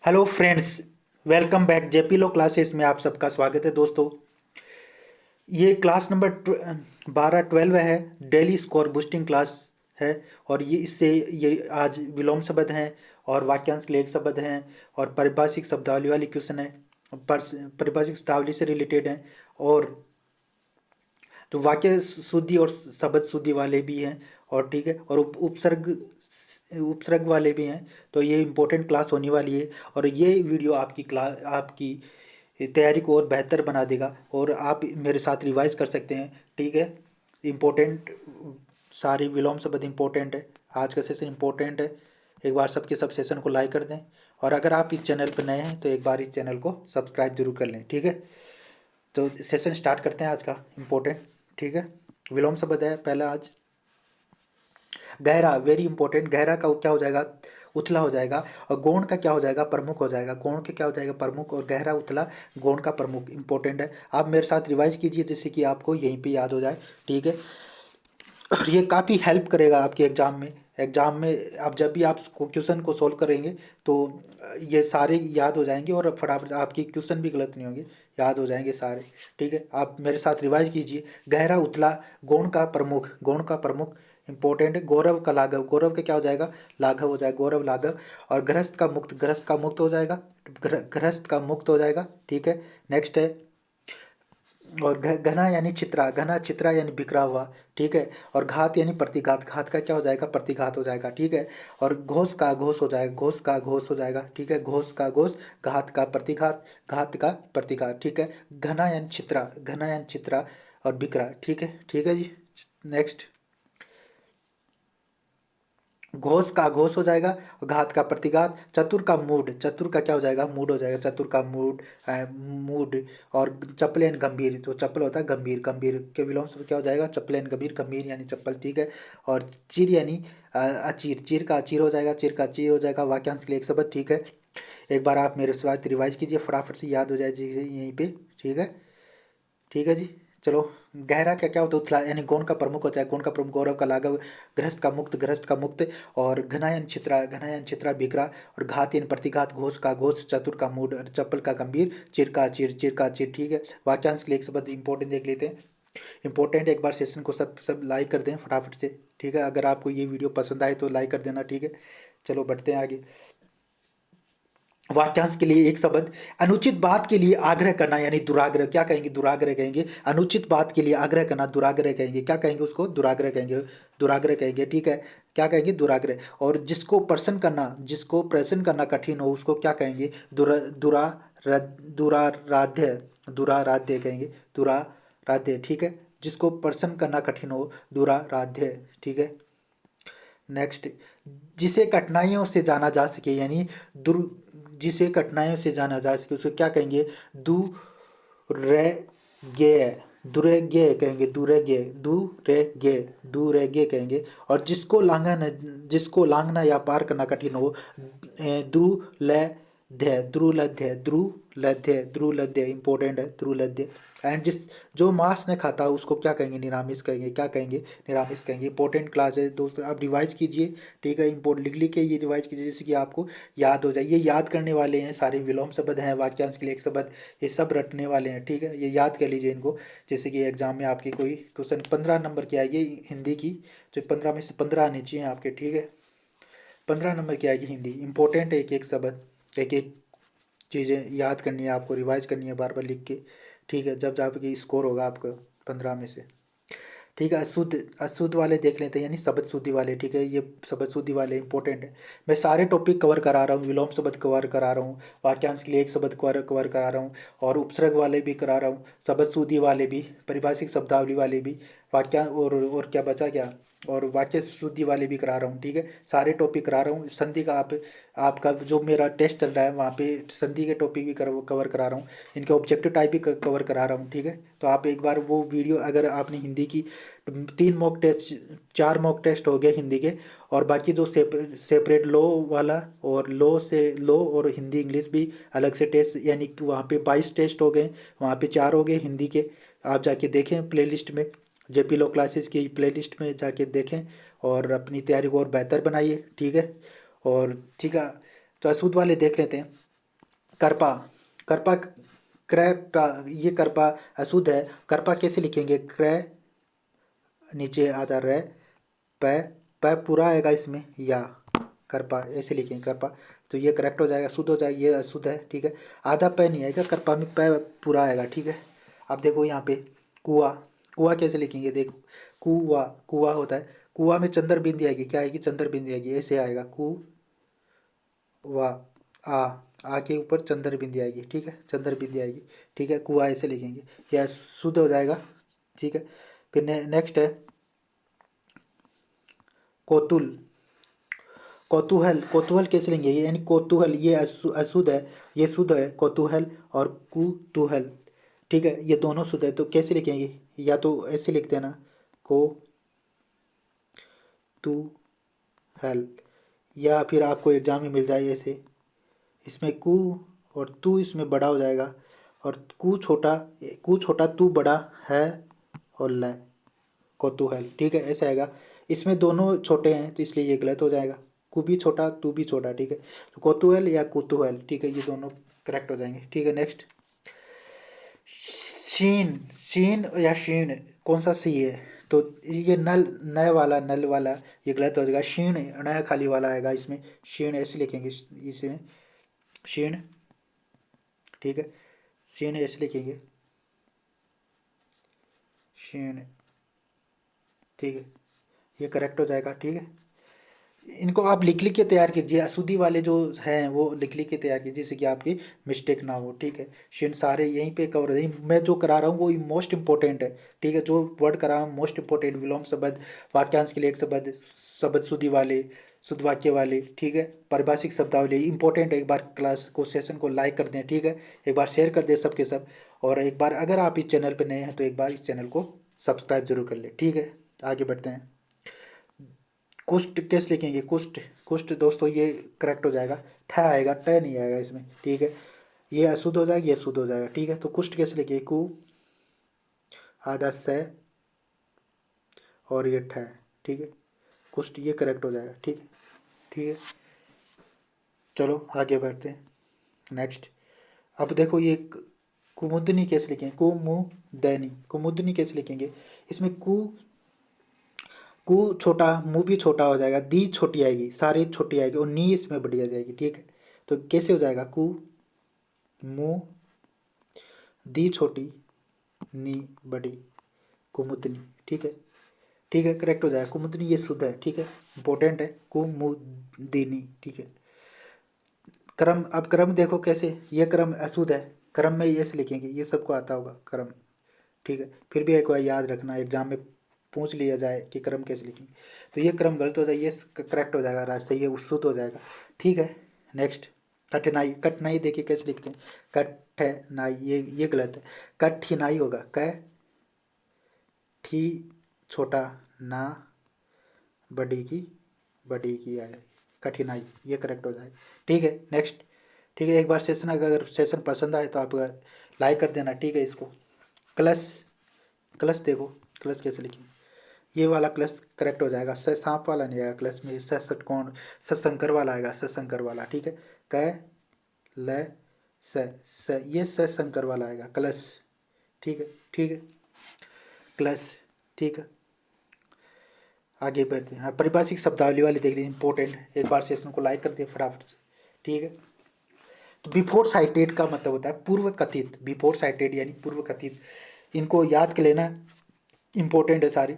Hello friends, welcome back JP law classes में आप सबका स्वागत है दोस्तों। ये क्लास नंबर 12-12 है। डेली स्कोर बूस्टिंग क्लास है। और ये आज विलोम शब्द हैं और वाक्यांश के लिए एक शब्द हैं और परिभाषिक शब्दावली वाली क्वेश्चन है। परिभाषिक शब्दावली से रिलेटेड हैं और तो वाक्य शुद्धि और शब्द शुद्धि वाले भी हैं। और ठीक है, और उपसर्ग उपसर्ग वाले भी हैं। तो ये इम्पोर्टेंट क्लास होने वाली है और ये वीडियो आपकी क्लास आपकी तैयारी को और बेहतर बना देगा और आप मेरे साथ रिवाइज कर सकते हैं। ठीक है, इम्पोर्टेंट सारी विलोम शब्द इम्पोर्टेंट है। आज का सेशन इम्पोर्टेंट है। एक बार सबके सब सेशन को लाइक कर दें और अगर आप इस चैनल पर नए हैं तो एक बार इस चैनल को सब्सक्राइब जरूर कर लें। ठीक है, तो सेशन स्टार्ट करते हैं आज का इम्पोर्टेंट। ठीक है, विलोम शब्द है पहला आज गहरा, वेरी इंपॉर्टेंट। गहरा का क्या हो जाएगा? उथला हो जाएगा। और गौण का क्या हो जाएगा? प्रमुख हो जाएगा। गौण के क्या हो जाएगा? प्रमुख। और गहरा उथला गौण का प्रमुख इंपॉर्टेंट है। आप मेरे साथ रिवाइज कीजिए जिससे कि आपको यहीं पे याद हो जाए। ठीक है, और ये काफ़ी हेल्प करेगा आपके एग्जाम में। एग्जाम में आप जब भी आप क्वेश्चन को सोल्व करेंगे तो ये सारे याद हो जाएंगे और फटाफट आपकी क्वेश्चन भी गलत नहीं होंगे, याद हो जाएंगे सारे। ठीक है, आप मेरे साथ रिवाइज कीजिए। गहरा उतला गौण का प्रमुख, गौण का प्रमुख इंपॉर्टेंट है। गौरव का लाघव, गौरव का क्या हो जाएगा? लाघव हो जाएगा, गौरव लाघव। और ग्रस्त का मुक्त, ग्रस्त का मुक्त हो जाएगा, ग्रस्त का मुक्त हो जाएगा। ठीक है, नेक्स्ट है। और घना यानी चित्रा, घना चित्रा यानी बिखरा हुआ। ठीक है, और घात यानी प्रतिघात, घात का क्या हो जाएगा? प्रतिघात हो जाएगा। ठीक है, और घोष का घोष हो जाएगा, घोष का घोष हो जाएगा। ठीक है, घोष का घोष, घात का प्रतिघात, घात का प्रतिघात। ठीक है, घना यानी चित्रा, घना यानी चित्रा और बिखरा। ठीक है जी। नेक्स्ट, घोष का घोष हो जाएगा और घात का प्रतिघात। चतुर का मूड, चतुर का क्या हो जाएगा? मूड हो जाएगा, चतुर का मूड, मूड। और चपल यानी गंभीर, तो चप्पल होता है गंभीर, गंभीर के विलोम से क्या हो जाएगा? चपल यानी गंभीर, गंभीर यानी चप्पल। ठीक है, और चीर यानी अचीर, चीर का अचीर हो जाएगा, चीर का अचीर हो जाएगा। वाक्यांश के लिए एक शब्द। ठीक है, एक बार आप मेरे साथ रिवाइज कीजिए, फटाफट से याद हो जाए जी यहीं पे। ठीक है, ठीक है जी। चलो, गहरा क्या क्या होता है? उथला यानी गौण का प्रमुख होता है, गौण का प्रमुख। गौरव का लाघव, गृहस्थ का मुक्त, गृहस्थ का मुक्त। और घनायन छित्रा, घनायन छित्रा बिखरा। और घात यानी प्रतिघात, घोष का घोष, चतुर का मूड, चप्पल का गंभीर, चिर का चिर, चिर का चिर। ठीक है, वाक्यांश के लिए एक शब्द इंपॉर्टेंट देख लेते हैं। इंपॉर्टेंट, एक बार सेशन को सब सब लाइक कर दें फटाफट से। ठीक है, अगर आपको ये वीडियो पसंद आए तो लाइक कर देना। ठीक है, चलो बढ़ते हैं आगे। वाक्यांश के लिए एक शब्द। अनुचित बात के लिए आग्रह करना यानी दुराग्रह। क्या कहेंगे? दुराग्रह कहेंगे। अनुचित बात के लिए आग्रह करना दुराग्रह कहेंगे। क्या कहेंगे उसको? दुराग्रह कहेंगे, दुराग्रह कहेंगे। ठीक है, क्या कहेंगे? दुराग्रह। और जिसको प्रसन्न करना, जिसको प्रसन्न करना कठिन हो उसको क्या कहेंगे? दुराराध्य, दुराराध्य कहेंगे, दुराराध्य। ठीक है, जिसको प्रसन्न करना कठिन हो, दुराराध्य। ठीक है, नेक्स्ट। जिसे कठिनाइयों से जाना जा सके यानी दुर जिसे कठिनाइयों से जाना जा सके उसको क्या कहेंगे? दुरज्ञेय, दुरज्ञेय कहेंगे, दुरज्ञेय, दुरज्ञेय, दुरज्ञेय कहेंगे। और जिसको लांघना या पार करना कठिन हो, द्रुलध्य, द्रुलध्य, द्रुलध्य, द्रुलध्य इंपॉर्टेंट है, द्रुलध्य। एंड जो मांस न खाता उसको क्या कहेंगे? निरामिष कहेंगे। क्या कहेंगे? निरामिष कहेंगे। इंपॉर्टेंट क्लास है दोस्तों, आप रिवाइज कीजिए। ठीक है, इंपोर्ट लिख लिख के ये रिवाइज कीजिए जिससे कि आपको याद हो जाए। ये याद करने वाले हैं, सारे विलोम शब्द हैं, वाक्यांश के लिए एक शब्द, ये सब रटने वाले हैं। ठीक है, ये याद कर लीजिए इनको, जैसे कि एग्जाम में आपकी कोई क्वेश्चन 15 नंबर की आएगी हिंदी की, तो 15 में से 15 आने चाहिए आपके। ठीक है, 15 नंबर की आएगी हिंदी। इंपॉर्टेंट है, एक एक शब्द, एक एक चीज़ें याद करनी है आपको, रिवाइज करनी है बार बार लिख के। ठीक है, जब आपकी स्कोर होगा आपका 15 में से। ठीक है, अशुद्ध, अशुद्ध वाले देख लेते हैं यानी शब्द शुद्धि वाले। ठीक है, ये शब्द शुद्धि वाले इंपॉर्टेंट है। मैं सारे टॉपिक कवर करा रहा हूँ, विलोम शब्द कवर करा रहा हूँ, वाक्यांश के लिए एक शब्द कवर कवर करा रहा हूँ, और उपसर्ग वाले भी करा रहा हूँ, शब्द शुद्धि वाले भी, परिभाषिक शब्दावली वाले भी, वाक्या और क्या बचा क्या, और वाक्य शुद्धि वाले भी करा रहा हूँ। ठीक है, सारे टॉपिक करा रहा हूँ। संधि का आपका जो मेरा टेस्ट चल रहा है वहाँ पे संधि के टॉपिक भी कवर करा रहा हूँ, इनके ऑब्जेक्टिव टाइप भी कवर करा रहा हूँ। ठीक है, तो आप एक बार वो वीडियो, अगर आपने हिंदी की 3 मॉक टेस्ट, 4 मॉक टेस्ट हो गए हिंदी के, और बाकी जो सेपरेट लो वाला और लो और हिंदी इंग्लिश भी अलग से टेस्ट, यानी कि वहाँ पे 22 टेस्ट हो गए, वहाँ पे 4 हो गए हिंदी के। आप जाके देखें प्लेलिस्ट में, जेपी लो क्लासेस की प्लेलिस्ट में जाके देखें और अपनी तैयारी को और बेहतर बनाइए। ठीक है, और ठीक है, तो अशुद्ध वाले देख लेते हैं। करपा, करपा, ये करपा अशुद्ध है। करपा कैसे लिखेंगे? क्रय, नीचे आधा रे, पै, पै पूरा आएगा इसमें, या करपा ऐसे लिखेंगे करपा। तो ये करेक्ट हो जाएगा, शुद्ध हो जाएगा, ये अशुद्ध है, ठीक है। आधा पै नहीं आएगा, करपा में पै पूरा आएगा, ठीक है। अब देखो यहाँ पे कुआ, कुआ कैसे लिखेंगे? देखो कुआ, कुआ होता है, कुआ में चंद्र बिंदी आएगी, क्या आएगी? चंद्र बिंदी आएगी, ऐसे आएगा कु वा, आ के ऊपर चंद्र बिंदी आएगी, ठीक है, चंद्र बिंदी आएगी, ठीक है। कुआ ऐसे लिखेंगे, यह शुद्ध हो जाएगा, ठीक है। फिर नेक्स्ट है कोतुल, कौतूहल, कौतूहल कैसे लेंगे? ये यानी कौतूहल, ये अशुद्ध है, ये शुद्ध है, कौतूहल और कुतूहल, ठीक है, ये दोनों शुद्ध है। तो कैसे लिखेंगे? या तो ऐसे लिख देना, को तू हल, या फिर आपको एग्जाम में मिल जाए ऐसे, इसमें कु और तू इसमें बड़ा हो जाएगा, और कु छोटा तू बड़ा है, और ल कौतूहल, ठीक है, ऐसा आएगा। इसमें दोनों छोटे हैं तो इसलिए ये गलत हो जाएगा, कु भी छोटा तू भी छोटा, ठीक है। तो कौतूहल या कुतूहल, ठीक है, ये दोनों करेक्ट हो जाएंगे, ठीक है। नेक्स्ट शीन, शीन या शीण, कौन सा सी है? तो ये नल, नय वाला, नल वाला, ये गलत हो जाएगा। शीण, नया खाली वाला आएगा इसमें, शीण ऐसे लिखेंगे इसमें, शीण, ठीक है, शीण ऐसे लिखेंगे, शीण, ठीक है, ये करेक्ट हो जाएगा, ठीक है। इनको आप लिख लिख के तैयार कीजिए, अशुद्धि वाले जो हैं वो लिख लिख के तैयार कीजिए, जिससे कि आपकी मिस्टेक ना हो, ठीक है। शीण सारे यहीं पे कवर है, मैं जो करा रहा हूँ वो मोस्ट इंपॉर्टेंट है, ठीक है। जो वर्ड करा रहा हूँ मोस्ट इंपॉर्टेंट, विलोम शब्द, वाक्यांश के लिए एक शब्द, शब्द शुद्धि वाले, शुद्ध वाक्य वाले, ठीक है, पारिभाषिक शब्दावली इंपॉर्टेंट है। एक बार क्लास को, सेशन को लाइक कर दें, ठीक है, एक बार शेयर कर दें सबके सब, और एक बार अगर आप इस चैनल पर नए हैं तो एक बार इस चैनल को सब्सक्राइब जरूर कर लें, ठीक है। आगे बढ़ते हैं। कुष्ठ कैसे लिखेंगे? कुष्ठ, कुष्ठ दोस्तों ये करेक्ट हो जाएगा, ठ आएगा, ट नहीं आएगा इसमें, ठीक है। ये अशुद्ध हो जाएगा, ये शुद्ध हो जाएगा, ठीक है। तो कुष्ठ कैसे लिखिए? कु, आधा से, और ये ठ, ठीक है, कुष्ठ, ये करेक्ट हो जाएगा, ठीक है, ठीक है। चलो आगे बढ़ते हैं। नेक्स्ट, अब देखो ये कुमुदनी कैसे लिखेंगे? कुमुदनी, कुमुदनी कैसे लिखेंगे? इसमें कु छोटा, मुँह भी छोटा हो जाएगा, दी छोटी आएगी, सारी छोटी आएगी, और नी इसमें बड़ी आ जाएगी, ठीक है। तो कैसे हो जाएगा? कु, मुँह, दी छोटी, नी बड़ी, कुमुदनी, ठीक है, ठीक है, करेक्ट हो जाएगा। कुमुदनी ये शुद्ध है, ठीक है, इंपॉर्टेंट है, कुमुदिनी, ठीक है। क्रम, अब क्रम देखो कैसे, ये क्रम अशुद्ध है, क्रम में ये से लिखेंगे, ये सबको आता होगा क्रम, ठीक है। फिर भी एक बार याद रखना, एग्जाम में पूछ लिया जाए कि क्रम कैसे लिखेंगे, तो ये क्रम गलत हो जाए, ये करेक्ट हो जाएगा, रास्ता ये शुद्ध हो जाएगा, ठीक है। नेक्स्ट, कठिनाई, कठिनाई देखिए कैसे लिखते हैं? कठिनाई, ये गलत है, कठिनाई होगा, क ठी छोटा, ना बड़ी की आ जाएगी, कठिनाई, ये करेक्ट हो जाए, ठीक है। नेक्स्ट, ठीक है, एक बार सेशन, अगर सेशन पसंद आए तो आप लाइक कर देना, ठीक है। इसको क्लस, क्लस देखो, क्लस कैसे लिखें? ये वाला क्लस करेक्ट हो जाएगा, स सांप वाला नहीं आएगा क्लस में, स षटकोण, सशंकर वाला आएगा, सशंकर वाला, ठीक है। क ल स, ये सशंकर वाला आएगा, क्लस, ठीक है, ठीक है, क्लस, ठीक है। आगे बढ़ते हैं, हाँ, पारिभाषिक शब्दावली वाले देख लीजिए, इंपॉर्टेंट है, एक बार सेशन को लाइक कर दिए फटाफट से, ठीक है। तो बिफोर साइटेड का मतलब होता है पूर्व कथित, बिफोर साइटेड यानी पूर्व कथित, इनको याद कर लेना, इंपॉर्टेंट है सारी।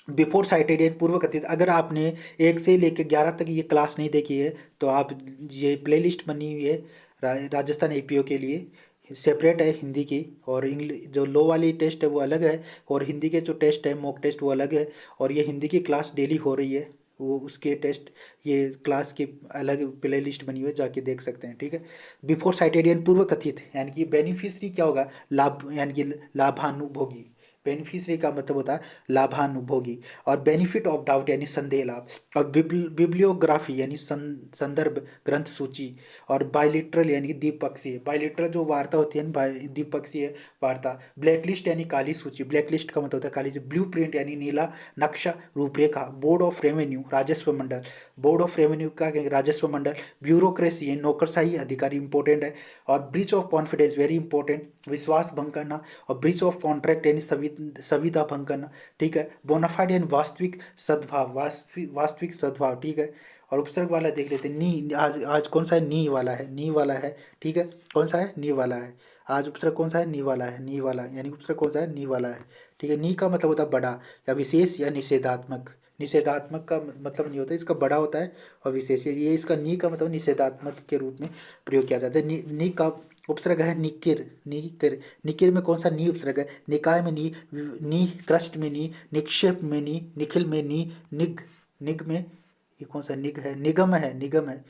बिफोर साइटेड यानी पूर्व कथित, अगर आपने 1 से लेकर 11 तक ये क्लास नहीं देखी है तो आप, ये प्लेलिस्ट बनी हुई है राजस्थान एपीओ के लिए, सेपरेट है हिंदी की, और इंग्लिश जो लो वाली टेस्ट है वो अलग है, और हिंदी के जो टेस्ट है मॉक टेस्ट वो अलग है, और ये हिंदी की क्लास डेली हो रही है, वो उसके टेस्ट, ये क्लास की अलग प्ले लिस्ट बनी हुई है, जाके देख सकते हैं, ठीक है। बिफोर साइटेड यानी पूर्व कथित, यानी कि बेनिफिशरी क्या होगा? लाभ, यानी कि लाभानुभोगी, बेनिफिशियरी का मतलब होता है लाभानुभोगी। और बेनिफिट ऑफ डाउट यानी संदेह लाभ। और बिब्लियोग्राफी यानी संदर्भ ग्रंथ सूची। और बाइलिटरल यानी द्विपक्षीय। बाइलिटरल जो वार्ता होती है ना, द्विपक्षीय वार्ता। ब्लैकलिस्ट यानी काली सूची। ब्लैकलिस्ट का मतलब होता है काली सूची। ब्लू प्रिंट यानी नीला नक्शा रूपरेखा। बोर्ड ऑफ रेवेन्यू राजस्व मंडल। बोर्ड ऑफ रेवेन्यू का राजस्व मंडल। ब्यूरोक्रेसी नौकरशाही अधिकारी इंपॉर्टेंट है। और breach of confidence very important, विश्वास भंग करना। और ब्रीच ऑफ कॉन्ट्रैक्ट यानी संविदा भंग करना, ठीक है। बोनाफाइड यानी वास्तविक सद्भाव, वास्तविक सद्भाव, ठीक है। और उपसर्ग वाला देख लेते हैं। नी आज आज कौन सा है, नी वाला है, नी वाला है, ठीक है। कौन सा है, नी वाला है। आज उपसर्ग कौन सा है, नी वाला है, नी वाला यानी उपसर्ग कौन सा है, नी वाला है, ठीक है। नी का मतलब होता है बड़ा या विशेष या निषेधात्मक। निषेधात्मक का मतलब नहीं होता, इसका बड़ा होता है। और विशेष ये इसका नी का मतलब निषेधात्मक के रूप में प्रयोग किया जाता है। नी का उपसर्ग है निकिर। निकिर, निकिर में कौन सा नी उपसर्ग है, निकाय में नी, नी कृष्ट में नी, निक्षेप में नी, निखिल में नी, निग, निग में ये कौन सा निग है, निगम है, निगम है,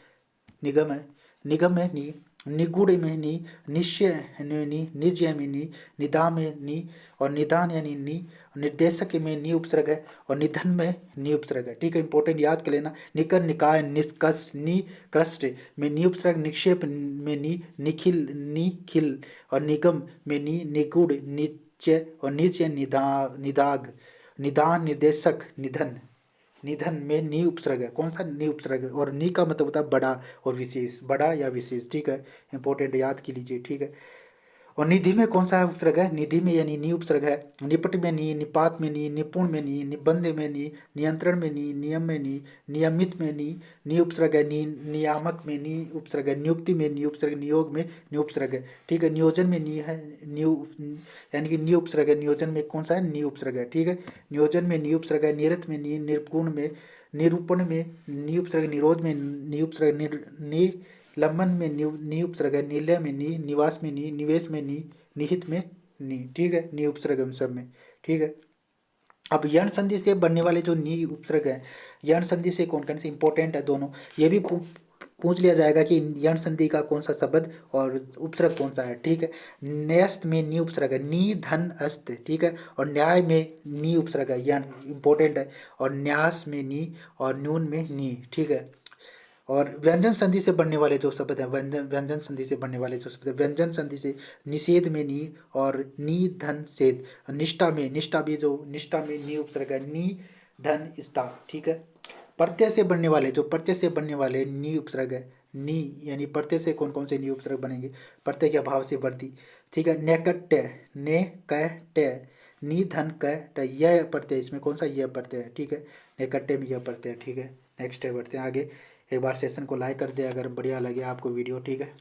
निगम है, निगम में नी, निगूढ़ में नी, निश्चय में नी, निजय में नी, निदा में नी। और निदान यानी नी। निर्देशक में नी उपसर्ग है। और निधन में नी उपसर्ग है, ठीक है। इंपॉर्टेंट याद कर लेना। निकर निकाय निष्कर्ष नी कृष्ट में नी उपसर्ग। निक्षेप में नी, निखिल नी खिल। और निगम में नी, निगूढ़ निश्चय। और निश्चय निदाग, निदान निर्देशक निधन। निधन में नी उपसर्ग है, कौन सा नी उपसर्ग है। और नी का मतलब होता है बड़ा और विशेष, बड़ा या विशेष, ठीक है। इंपॉर्टेंट याद की लीजिए, ठीक है। और निधि में कौन सा उपसर्ग है, निधि में यानी नी उपसर्ग है। निपट में नी, निपात में नी, निपुण में नी, निबंध में नी, नियंत्रण में नी, नियम में नी, नियमित में नी, नी उपसर्ग है। नियामक में नी उपसर्ग है। नियुक्ति में नी उपसर्ग, नियोग में नी उपसर्ग है, ठीक है। नियोजन में नी है, यानी कि नी उपसर्ग है। नियोजन में कौन सा है, नी उपसर्ग है, ठीक है। नियोजन में नी उपसर्ग है। निरत में नी, निर्गुण में, निरूपण में नी उपसर्ग, निरोध में नी उपसर्ग, लंबन में नी उपसर्ग है। निलय में नी, निवास में नी, निवेश में नी, निहित में नी, ठीक है। नी उपसर्ग हम सब में, ठीक है। अब यण संधि से बनने वाले जो नी उपसर्ग है, यण संधि से कौन कौन से इंपॉर्टेंट है दोनों, ये भी पूछ लिया जाएगा कि यण संधि का कौन सा शब्द और उपसर्ग कौन सा है, ठीक है। न्यस्त में नी उपसर्ग है, नी धन अस्त, ठीक है। और न्याय में नी उपसर्ग है, यण इंपॉर्टेंट है। और न्यास में नी, और न्यून में नी, ठीक है। और व्यंजन संधि से बनने वाले जो शब्द हैं, व्यंजन संधि से बनने वाले जो शब्द हैं, व्यंजन संधि से निषेध में नी, और नी धन सेध। निष्ठा में, निष्ठा भी जो निष्ठा में नी उपसर्ग है, नी धन स्था, ठीक है। प्रत्यय से बनने वाले, जो प्रत्यय से बनने वाले नी उपसर्ग है, नी यानी प्रत्यय से कौन कौन से नी उपसर्ग बनेंगे, प्रत्यय के अभाव से बढ़ती, ठीक है। नैकट्य, ने क ट, नी धन क ट, यह प्रत्यय, इसमें कौन सा यह प्रत्यय है, ठीक है। नैकट्य में यह प्रत्यय, ठीक है। नेक्स्ट है, बढ़ते हैं आगे। एक बार सेशन को लाइक कर दे अगर बढ़िया लगे आपको वीडियो, ठीक है।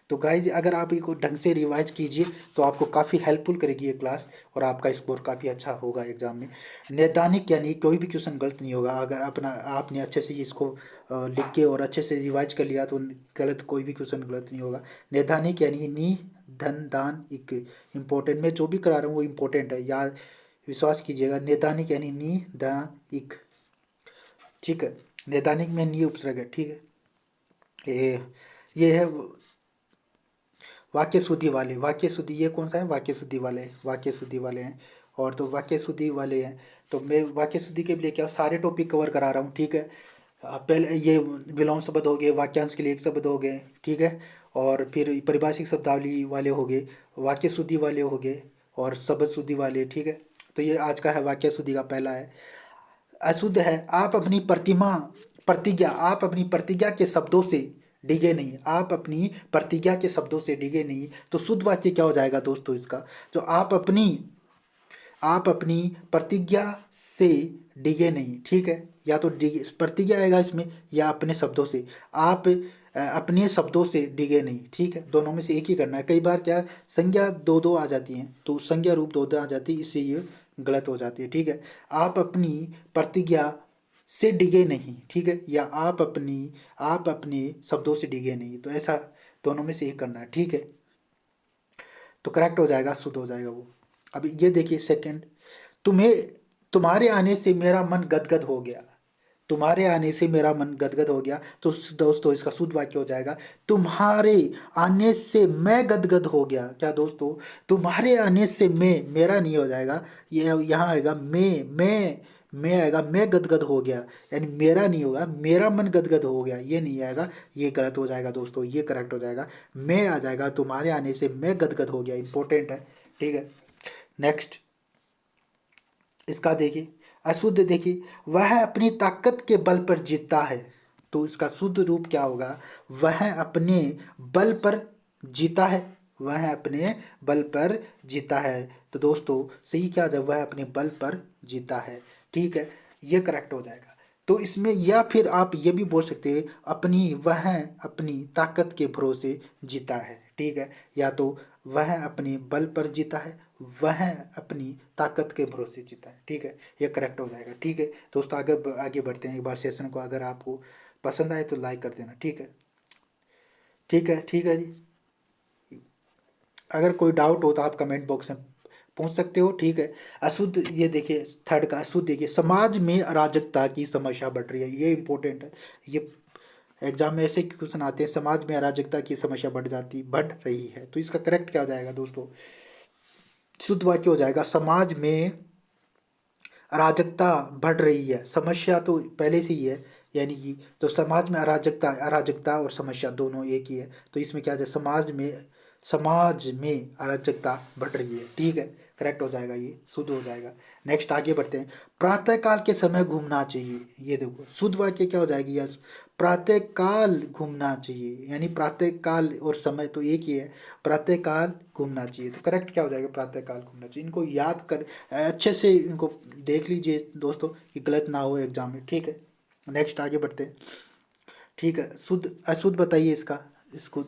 तो गाइज अगर आप इसको ढंग से रिवाइज कीजिए तो आपको काफ़ी हेल्पफुल करेगी ये क्लास, और आपका स्कोर काफ़ी अच्छा होगा एग्जाम में। नैदानिक यानी कोई भी क्वेश्चन गलत नहीं होगा, अगर अपना आपने अच्छे से इसको लिख के और अच्छे से रिवाइज कर लिया तो गलत कोई भी क्वेश्चन गलत नहीं होगा। नैदानिक यानी नी धन दान इक, इम्पोर्टेंट मैं जो भी करा रहा हूँ वो इम्पोर्टेंट है, याद विश्वास कीजिएगा। नैदानिक यानी नी दान इक, ठीक है। नैदानिक में नी उपसर्ग है, ठीक है। ये है वाक्य शुद्धि वाले, वाक्य शुद्धि ये कौन सा है, वाक्य शुद्धि वाले, वाक्य शुद्धि वाले हैं। और तो वाक्य शुद्धि वाले हैं, तो मैं वाक्य शुद्धि के लिए क्या सारे टॉपिक कवर करा रहा हूँ, ठीक है। पहले ये विलोम शब्द हो गए, वाक्यांश के लिए एक शब्द हो गए, ठीक है। और फिर परिभाषिक शब्दावली वाले हो गए, वाक्य शुद्धि वाले हो गए, और शब्द शुद्धि वाले, ठीक है। तो ये आज का है, वाक्य शुद्धि का पहला है। अशुद्ध है, आप अपनी प्रतिज्ञा के शब्दों से डिगे नहीं, आप अपनी प्रतिज्ञा के शब्दों से डिगे नहीं। तो शुद्ध वाक्य क्या हो जाएगा दोस्तों इसका, जो आप अपनी प्रतिज्ञा से डिगे नहीं, ठीक है। या तो डिगे प्रतिज्ञा आएगा इसमें, या अपने शब्दों से, आप अपने शब्दों से डिगे नहीं, ठीक है। दोनों में से एक ही करना है। कई बार क्या संज्ञा दो दो आ जाती हैं, तो संज्ञा रूप दो दो आ जाती है, इससे ये गलत हो जाती है, ठीक है। आप अपनी प्रतिज्ञा से डिगे नहीं, ठीक है। या आप अपने शब्दों से डिगे नहीं, तो ऐसा दोनों में से एक करना है, ठीक है। तो करेक्ट हो जाएगा, शुद्ध हो जाएगा वो। अब ये देखिए सेकंड, तुम्हें तुम्हारे आने से मेरा मन गदगद हो गया, तुम्हारे आने से मेरा मन गदगद हो गया। तो दोस्तों इसका शुद्ध वाक्य हो जाएगा तुम्हारे आने से मैं गदगद हो गया। क्या दोस्तों, तुम्हारे आने से मैं, मेरा नहीं हो जाएगा, ये यहाँ आएगा मैं आएगा, मैं गदगद हो गया, यानी मेरा नहीं होगा, मेरा मन गदगद हो गया, ये नहीं आएगा, ये गलत हो जाएगा दोस्तों, ये करेक्ट हो जाएगा। मैं आ जाएगा, तुम्हारे आने से मैं गदगद हो गया, इंपॉर्टेंट है। ठीक है, नेक्स्ट इसका देखिए, अशुद्ध देखिए, वह अपनी ताकत के बल पर जीतता है। तो इसका शुद्ध रूप क्या होगा, वह अपने बल पर जीता है, वह अपने बल पर जीता है। तो दोस्तों सही क्या है, वह अपने बल पर जीता है। ठीक है, ये करेक्ट हो जाएगा। तो इसमें या फिर आप ये भी बोल सकते हैं वह अपनी ताकत के भरोसे जीता है। ठीक है, या तो वह अपने बल पर जीता है, वह अपनी ताकत के भरोसे जीता है। ठीक है, ये करेक्ट हो जाएगा। ठीक है दोस्तों, आगे बढ़ते हैं। एक बार सेशन को अगर आपको पसंद आए तो लाइक कर देना। ठीक है, ठीक है जी। अगर कोई डाउट हो तो आप कमेंट बॉक्स में पूछ सकते हो। ठीक है, अशुद्ध, ये देखिए थर्ड का अशुद्ध देखिए, समाज में अराजकता की समस्या बढ़ रही है, ये इंपॉर्टेंट है। ये एग्जाम में ऐसे क्वेश्चन आते हैं, समाज में अराजकता की समस्या बढ़ रही है। तो इसका करेक्ट क्या हो जाएगा दोस्तों, शुद्ध वाक्य हो जाएगा समाज में अराजकता बढ़ रही है। समस्या तो पहले से ही है, यानी कि तो समाज में अराजकता, अराजकता और समस्या दोनों एक ही है। तो इसमें क्या है, समाज में अराजकता बढ़ रही है। ठीक है, करेक्ट हो जाएगा, ये शुद्ध हो जाएगा। नेक्स्ट आगे बढ़ते हैं, प्रातःकाल के समय घूमना चाहिए। ये देखो शुद्ध वाक्य क्या हो जाएगी, यार प्रातःकाल घूमना चाहिए, यानी प्रातःकाल और समय तो एक ही है, प्रातःकाल घूमना चाहिए। तो करेक्ट क्या हो जाएगा, प्रातःकाल घूमना चाहिए। इनको याद कर अच्छे से, इनको देख लीजिए दोस्तों कि गलत ना हो एग्जाम में। ठीक है, नेक्स्ट आगे बढ़ते हैं। ठीक है, शुद्ध अशुद्ध बताइए इसको,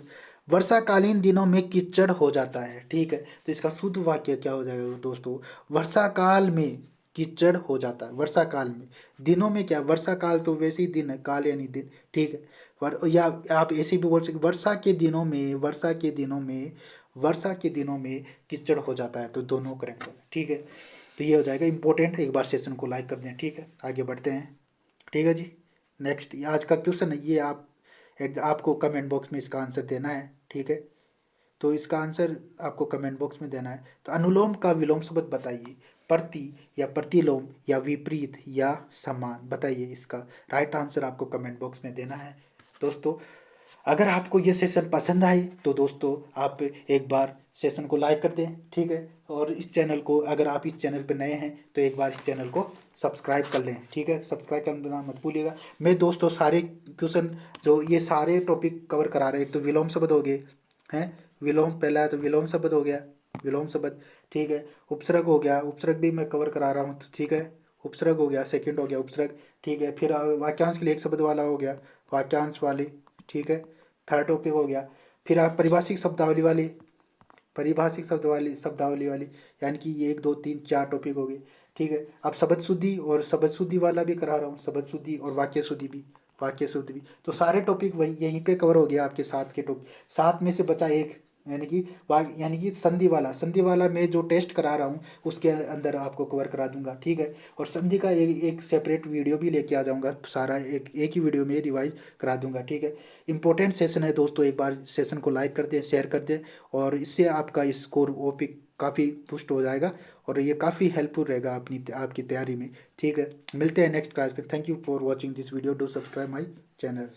वर्षाकालीन दिनों में कीचड़ हो जाता है। ठीक है, तो इसका शुद्ध वाक्य क्या हो जाएगा दोस्तों, वर्षा काल में कीचड़ हो जाता है। वर्षा काल में, दिनों में क्या, वर्षा काल तो वैसे ही दिन है, काल यानी दिन। ठीक है, या आप ऐसे भी बोल सकते, वर्षा के दिनों में कीचड़ हो जाता है। तो दोनों करेक्ट है। ठीक है, तो ये हो जाएगा इंपॉर्टेंट। एक बार सेशन को लाइक कर दें। ठीक है, आगे बढ़ते हैं। ठीक है जी, नेक्स्ट आज का क्वेश्चन है ये, आपको कमेंट बॉक्स में इसका आंसर देना है। ठीक है, तो इसका आंसर आपको कमेंट बॉक्स में देना है। तो अनुलोम का विलोम शब्द बताइए, प्रति या प्रतिलोम या विपरीत या समान, बताइए इसका राइट आंसर आपको कमेंट बॉक्स में देना है। दोस्तों अगर आपको ये सेशन पसंद आए तो दोस्तों आप एक बार सेशन को लाइक कर दें। ठीक है, और इस चैनल को, अगर आप इस चैनल पर नए हैं तो एक बार इस चैनल को सब्सक्राइब कर लें। ठीक है, सब्सक्राइब करना मत भूलिएगा। मैं दोस्तों सारे क्वेश्चन, जो ये सारे टॉपिक कवर करा रहे हैं। एक तो विलोम शब्द हो गए हैं, विलोम पहला है तो विलोम शब्द हो गया, विलोम शब्द। ठीक है, उपसर्ग हो गया, उपसर्ग भी मैं कवर करा रहा हूँ। ठीक है, उपसर्ग हो गया, सेकंड हो गया उपसर्ग। ठीक है, फिर वाक्यांश के लिए एक शब्द वाला हो गया, वाक्यांश वाली। ठीक है, थर्ड टॉपिक हो गया। फिर आप परिभाषिक शब्दावली वाली, यानी कि ये 1 2 3 4 टॉपिक हो गए। ठीक है, अब शब्द शुद्धि और शब्द शुद्धि वाला भी करा रहा हूँ, शब्द शुद्धि और वाक्य शुद्धि भी। तो सारे टॉपिक वही यहीं पे कवर हो गया आपके, 7 के टॉपिक, 7 में से बचा एक, यानी कि संधि वाला मैं जो टेस्ट करा रहा हूँ उसके अंदर आपको कवर करा दूंगा। ठीक है, और संधि का एक सेपरेट वीडियो भी लेके आ जाऊंगा, सारा एक ही वीडियो में रिवाइज करा दूंगा। ठीक है, इंपॉर्टेंट सेशन है दोस्तों, एक बार सेशन को लाइक कर दें, शेयर कर दें, और इससे आपका स्कोर ओपी काफ़ी पुस्ट हो जाएगा और ये काफ़ी हेल्पफुल रहेगा आपकी तैयारी में। ठीक है, मिलते हैं नेक्स्ट क्लास में। Thank you for watching this video, do subscribe my channel.